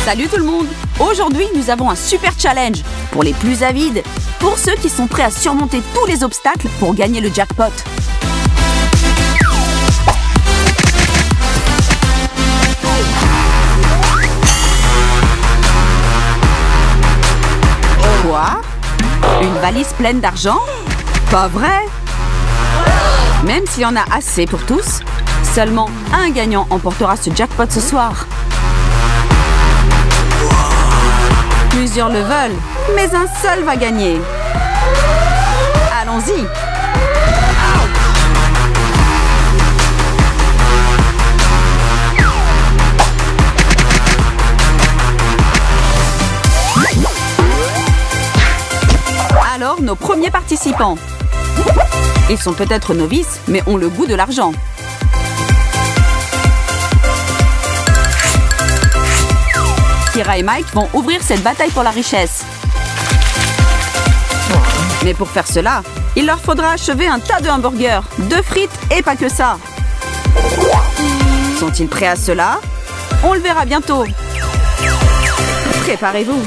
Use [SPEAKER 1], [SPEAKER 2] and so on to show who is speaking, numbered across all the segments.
[SPEAKER 1] Salut tout le monde! Aujourd'hui, nous avons un super challenge pour les plus avides, pour ceux qui sont prêts à surmonter tous les obstacles pour gagner le jackpot. Quoi? Une valise pleine d'argent? Pas vrai? Même s'il y en a assez pour tous, seulement un gagnant emportera ce jackpot ce soir. Plusieurs le veulent, mais un seul va gagner. Allons-y! Alors, nos premiers participants. Ils sont peut-être novices, mais ont le goût de l'argent. Kira et Mike vont ouvrir cette bataille pour la richesse. Mais pour faire cela, il leur faudra achever un tas de hamburgers, de frites et pas que ça. Sont-ils prêts à cela? On le verra bientôt. Préparez-vous.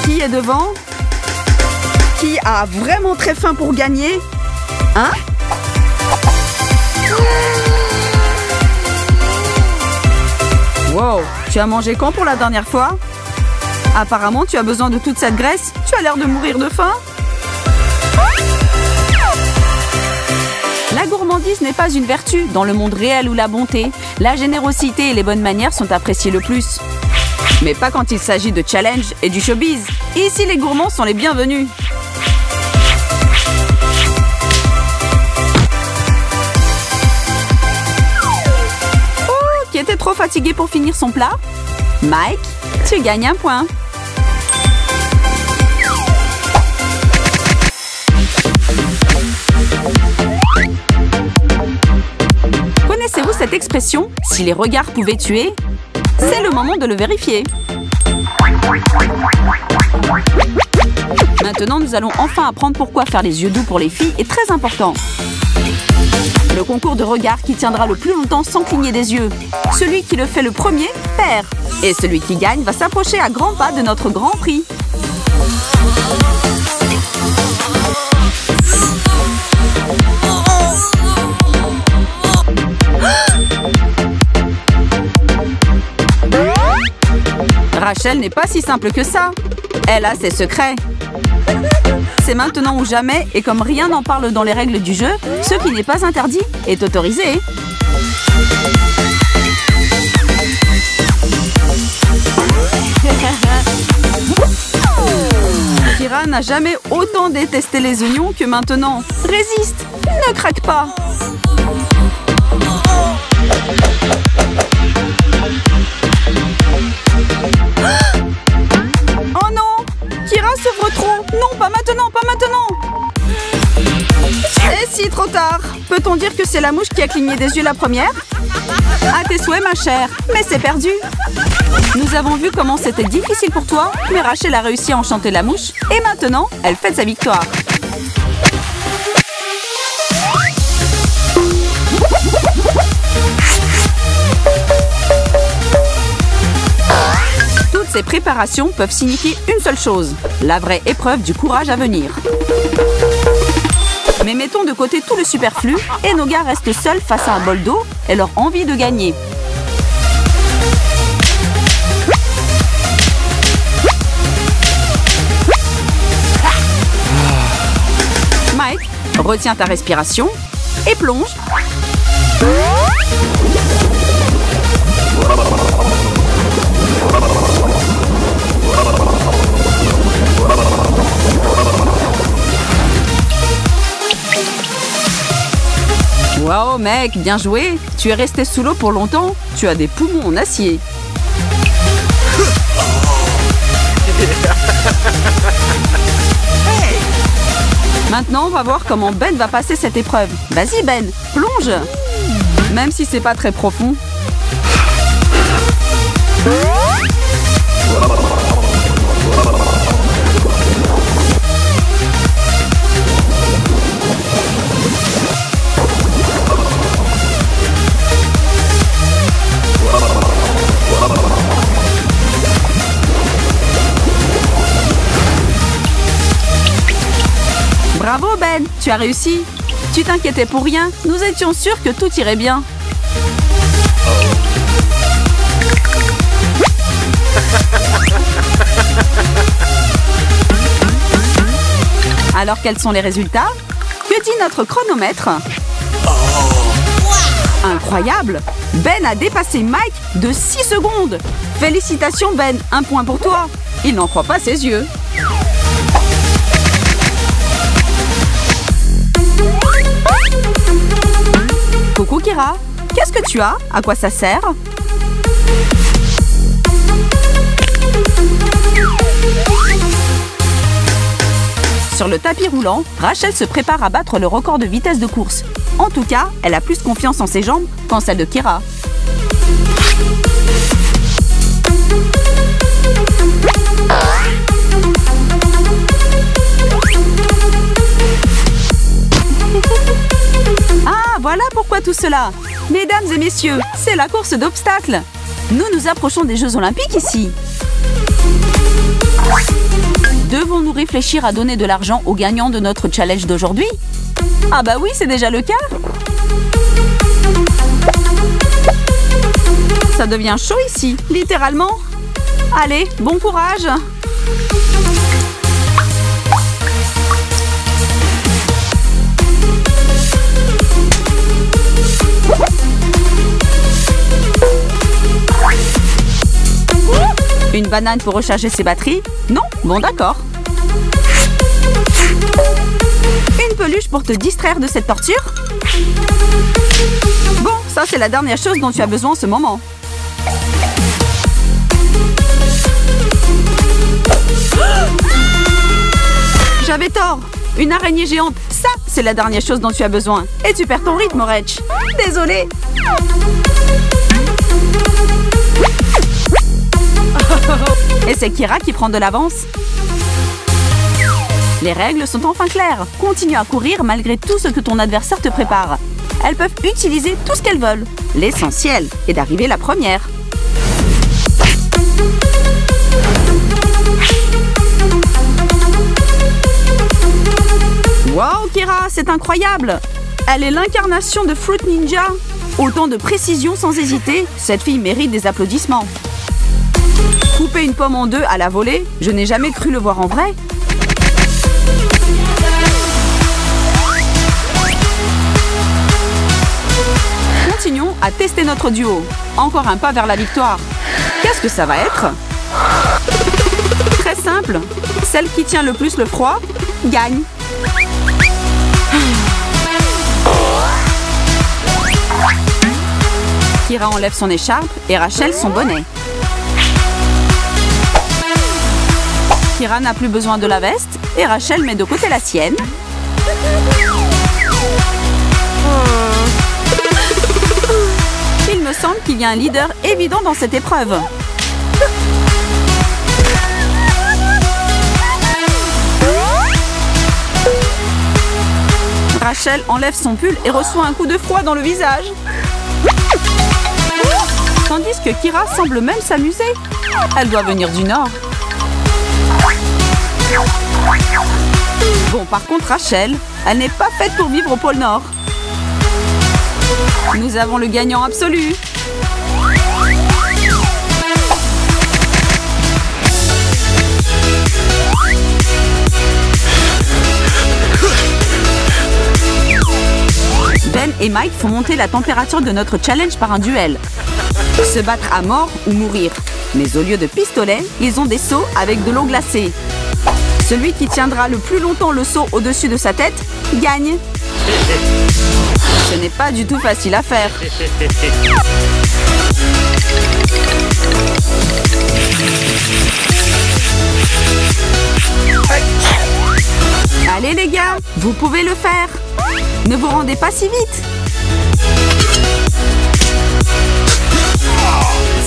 [SPEAKER 1] Qui est devant? Qui a vraiment très faim pour gagner? Hein? Wow, tu as mangé quand pour la dernière fois? Apparemment, tu as besoin de toute cette graisse. Tu as l'air de mourir de faim. La gourmandise n'est pas une vertu dans le monde réel où la bonté, la générosité et les bonnes manières sont appréciées le plus. Mais pas quand il s'agit de challenge et du showbiz. Ici, les gourmands sont les bienvenus. Qui était trop fatigué pour finir son plat? Mike, tu gagnes un point. Connaissez-vous cette expression « si les regards pouvaient tuer » ? C'est le moment de le vérifier. Maintenant, nous allons enfin apprendre pourquoi faire les yeux doux pour les filles est très important. Le concours de regard qui tiendra le plus longtemps sans cligner des yeux. Celui qui le fait le premier perd. Et celui qui gagne va s'approcher à grands pas de notre grand prix. Rachel n'est pas si simple que ça. Elle a ses secrets. C'est maintenant ou jamais, et comme rien n'en parle dans les règles du jeu, ce qui n'est pas interdit est autorisé. Kira n'a jamais autant détesté les oignons que maintenant. Résiste, ne craque pas. Oh non! Kira s'ouvre trop! Non, pas maintenant, pas maintenant! Et si, trop tard! Peut-on dire que c'est la mouche qui a cligné des yeux la première? À tes souhaits, ma chère, mais c'est perdu! Nous avons vu comment c'était difficile pour toi, mais Rachel a réussi à enchanter la mouche, et maintenant, elle fête sa victoire. Ces préparations peuvent signifier une seule chose, la vraie épreuve du courage à venir. Mais mettons de côté tout le superflu et nos gars restent seuls face à un bol d'eau et leur envie de gagner. Mike, retiens ta respiration et plonge. Wow, mec, bien joué. Tu es resté sous l'eau pour longtemps. Tu as des poumons en acier. Maintenant, on va voir comment Ben va passer cette épreuve. Vas-y, Ben, plonge. Même si c'est pas très profond. Bravo Ben, tu as réussi. Tu t'inquiétais pour rien, nous étions sûrs que tout irait bien. Alors quels sont les résultats? Que dit notre chronomètre? Incroyable! Ben a dépassé Mike de 6 secondes. Félicitations Ben, un point pour toi. Il n'en croit pas ses yeux. Coucou Kira, qu'est-ce que tu as? À quoi ça sert? Sur le tapis roulant, Rachel se prépare à battre le record de vitesse de course. En tout cas, elle a plus confiance en ses jambes qu'en celle de Kira. Ah, voilà pourquoi tout cela. Mesdames et messieurs, c'est la course d'obstacles. Nous nous approchons des Jeux Olympiques ici. Devons-nous réfléchir à donner de l'argent aux gagnants de notre challenge d'aujourd'hui? Ah bah oui, c'est déjà le cas. Ça devient chaud ici, littéralement. Allez, bon courage. Une banane pour recharger ses batteries? Non? Bon, d'accord. Une peluche pour te distraire de cette torture? Bon, ça c'est la dernière chose dont tu as besoin en ce moment. J'avais tort. Une araignée géante, ça c'est la dernière chose dont tu as besoin. Et tu perds ton rythme, Rach. Désolée. Et c'est Kira qui prend de l'avance. Les règles sont enfin claires. Continue à courir malgré tout ce que ton adversaire te prépare. Elles peuvent utiliser tout ce qu'elles veulent. L'essentiel est d'arriver la première. Wow, Kira, c'est incroyable! Elle est l'incarnation de Fruit Ninja. Autant de précision sans hésiter, cette fille mérite des applaudissements. Couper une pomme en deux à la volée, je n'ai jamais cru le voir en vrai. Continuons à tester notre duo. Encore un pas vers la victoire. Qu'est-ce que ça va être? Très simple. Celle qui tient le plus le froid gagne. Kira enlève son écharpe et Rachel son bonnet. Kira n'a plus besoin de la veste et Rachel met de côté la sienne. Il me semble qu'il y a un leader évident dans cette épreuve. Rachel enlève son pull et reçoit un coup de froid dans le visage. Tandis que Kira semble même s'amuser. Elle doit venir du Nord. Bon, par contre, Rachel, elle n'est pas faite pour vivre au pôle Nord. Nous avons le gagnant absolu. Ben et Mike font monter la température de notre challenge par un duel. Se battre à mort ou mourir. Mais au lieu de pistolets, ils ont des seaux avec de l'eau glacée. Celui qui tiendra le plus longtemps le seau au-dessus de sa tête gagne. Ce n'est pas du tout facile à faire. Allez les gars, vous pouvez le faire. Ne vous rendez pas si vite.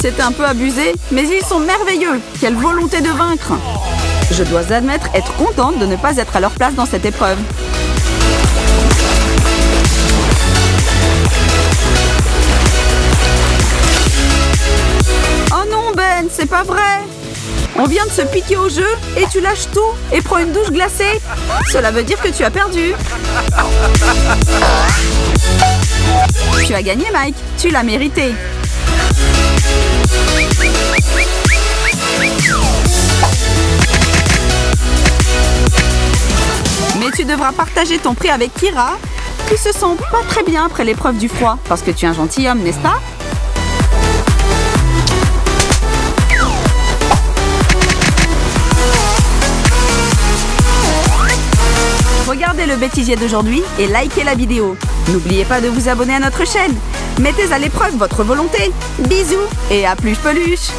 [SPEAKER 1] C'est un peu abusé, mais ils sont merveilleux. Quelle volonté de vaincre. Je dois admettre être contente de ne pas être à leur place dans cette épreuve. Oh non, Ben! semaine, c'est pas vrai. On vient de se piquer au jeu et tu lâches tout et prends une douche glacée. Cela veut dire que tu as perdu. Tu as gagné, Mike. Tu l'as mérité. Mais tu devras partager ton prix avec Kira, qui se sent pas très bien après l'épreuve du froid. Parce que tu es un gentilhomme, n'est-ce pas? Regardez le bêtisier d'aujourd'hui et likez la vidéo. N'oubliez pas de vous abonner à notre chaîne. Mettez à l'épreuve votre volonté. Bisous et à plus peluche.